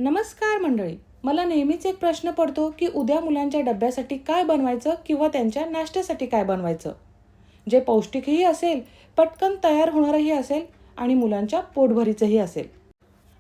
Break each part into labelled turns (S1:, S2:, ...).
S1: नमस्कार मंडळी. मला नेहमीच एक प्रश्न पडतो की उद्या मुलांच्या डब्यासाठी काय बनवायचं किंवा त्यांच्या नाश्त्यासाठी काय बनवायचं, जे पौष्टिकही असेल, पटकन तयार होणारही असेल आणि मुलांच्या पोटभरीचंही असेल.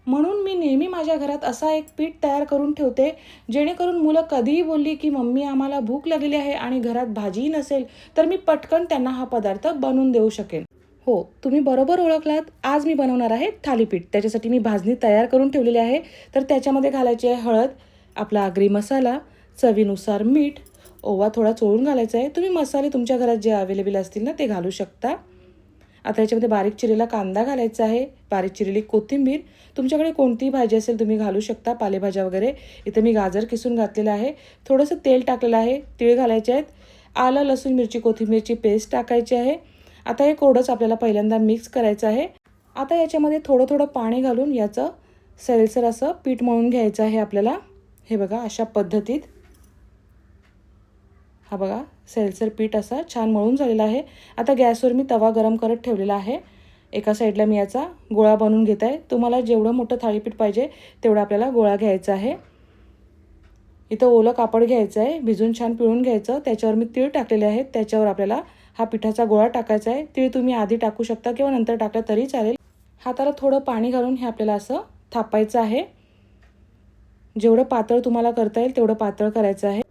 S1: म्हणून मी नेहमी माझ्या घरात असा एक पीठ तयार करून ठेवते, जेणेकरून मुलं कधीही बोलली की मम्मी आम्हाला भूक लागलेली आहे आणि घरात भाजीही नसेल, तर मी पटकन त्यांना हा पदार्थ बनवून देऊ शकेन. हो, तुम्ही बरोबर ओळखलात. आज मी बनवणार आहे थालीपीठ. त्याच्यासाठी मी भाजणी तयार करून ठेवलेली आहे. तर त्याच्यामध्ये घालायची आहे हळद, आपला आगरी मसाला, चवीनुसार मीठ, ओवा थोडा चोळून घालायचा आहे. तुम्ही मसाले तुमच्या घरात जे अवेलेबल असतील ना ते घालू शकता. आता याच्यामध्ये बारीक चिरलेला कांदा घालायचा आहे, बारीक चिरलेली कोथिंबीर. तुमच्याकडे कोणतीही भाजी असेल तुम्ही घालू शकता, पालेभाज्या वगैरे. इथं मी गाजर किसून घातलेलं आहे. थोडंसं तेल टाकलेलं आहे, तीळ घालायचे आहेत. आलं, लसूण, मिरची, कोथिंबीरची पेस्ट टाकायची आहे. आता हे कोरडंच आपल्याला पहिल्यांदा मिक्स करायचं आहे. आता याच्यामध्ये थोडं थोडं पाणी घालून याचं सैलसर असं पीठ मळून घ्यायचं आहे आपल्याला. हे बघा अशा पद्धतीत. हा बघा सैलसर पीठ असा छान मळून झालेला आहे. आता गॅसवर मी तवा गरम करत ठेवलेला आहे. एका साईडला मी याचा गोळा बनवून घेत आहे. तुम्हाला जेवढं मोठं थालीपीठ पाहिजे तेवढा आपल्याला गोळा घ्यायचा आहे. इथं ओलं कापड घ्यायचं आहे, भिजून छान पिळून घ्यायचं. त्याच्यावर मी तीळ टाकलेले आहेत. त्याच्यावर आपल्याला हा पिठाचा गोळा टाकायचा आहे. तीळ तुम्ही आधी टाकू शकता किंवा नंतर टाकलं तरी चालेल. हाताला थोडं पाणी घालून हे आपल्याला असं थापायचं आहे. जेवढं पातळ तुम्हाला करता येईल तेवढं पातळ करायचं आहे.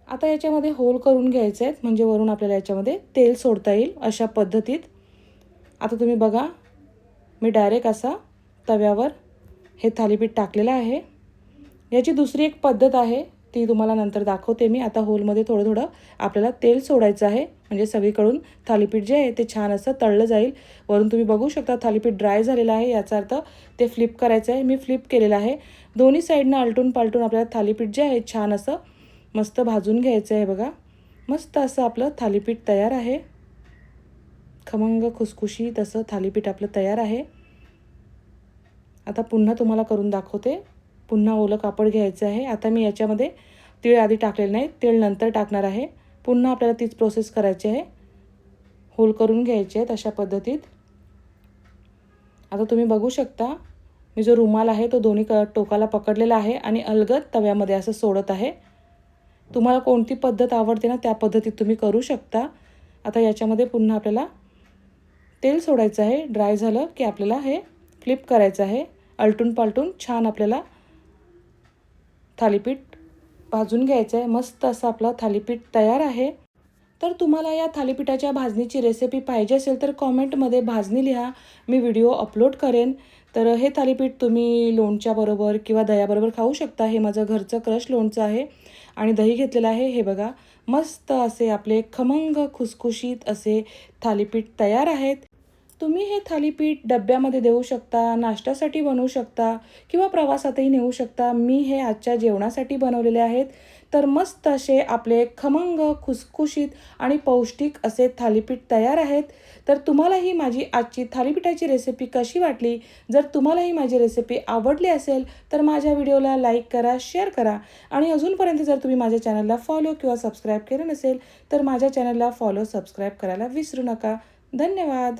S1: आता याच्यामध्ये होल करून घ्यायचे आहेत, म्हणजे वरून आपल्याला याच्यामध्ये तेल सोडता येईल अशा पद्धतीत. आता तुम्ही बघा, मी डायरेक्ट असा तव्यावर हे थालीपीठ टाकलेलं आहे. याची दुसरी एक पद्धत आहे, ती तुम्हाला नंतर दाखवते मी. आता होलमध्ये थोडं थोडं आपल्याला तेल सोडायचं आहे, म्हणजे सगळीकडून थालीपीठ जे आहे ते छान असं तळलं जाईल. वरून तुम्ही बघू शकता थालीपीठ ड्राय झालेलं आहे, याचा अर्थ ते फ्लिप करायचं आहे. मी फ्लिप केलेलं आहे. दोन्ही साईडनं आलटून पालटून आपल्याला थालीपीठ जे आहे छान असं मस्त भाजून घ्यायचं आहे. बघा मस्त असं आपलं थालीपीठ तयार आहे. खमंग खुसखुशीत असं थालीपीठ आपलं तयार आहे. आता पुन्हा तुम्हाला करून दाखवते. पुन्हा ओलं कापड घ्यायचं आहे. आता मी याच्यामध्ये तीळ आधी टाकलेलं नाही, तीळ नंतर टाकणार आहे. पुन्हा आपल्याला तीच प्रोसेस करायची आहे. होल करून घ्यायचे आहेत अशा पद्धतीत. आता तुम्ही बघू शकता, मी जो रुमाल आहे तो दोन्ही टोकाला पकडलेला आहे आणि अलगद तव्यामध्ये असं सोडत आहे. तुम्हाला कोणती पद्धत आवडते ना त्या पद्धतीत तुम्ही करू शकता. आता याच्यामध्ये पुन्हा आपल्याला तेल सोडायचं आहे. ड्राय झालं की आपल्याला हे फ्लिप करायचं आहे. आलटून पालटून छान आपल्याला थालीपीठ भाजून घ्यायचं आहे. मस्त असं आपलं थालीपीठ तयार आहे. तर तुम्हाला या थालीपीठाच्या भाजणीची रेसिपी पाहिजे असेल तर कॉमेंटमध्ये भाजणी लिहा, मी व्हिडिओ अपलोड करेन. तर हे थालीपीठ तुम्ही लोणच्याबरोबर किंवा दह्याबरोबर खाऊ शकता. हे माझं घरचं क्रश लोणचं आहे आणि दही घेतलेलं आहे. हे बघा मस्त असे आपले खमंग खुसखुशीत असे थालीपीठ तयार आहेत. तुम्ही हे थालीपीठ डब्यामध्ये देऊ शकता, नाश्त्यासाठी बनवू शकता किंवा प्रवासातही नेऊ शकता. मी हे आजच्या जेवणासाठी बनवलेले आहेत. तर मस्त असे आपले खमंग खुसखुशीत आणि पौष्टिक असे थालीपीठ तयार आहेत. तर तुम्हालाही माझी आजची थालीपीठाची रेसिपी कशी वाटली? जर तुम्हालाही माझी रेसिपी आवडली असेल तर माझ्या व्हिडिओला लाईक करा, शेअर करा आणि अजूनपर्यंत जर तुम्ही माझ्या चॅनलला फॉलो किंवा सबस्क्राईब केलं नसेल तर माझ्या चॅनलला फॉलो सबस्क्राईब करायला विसरू नका. धन्यवाद.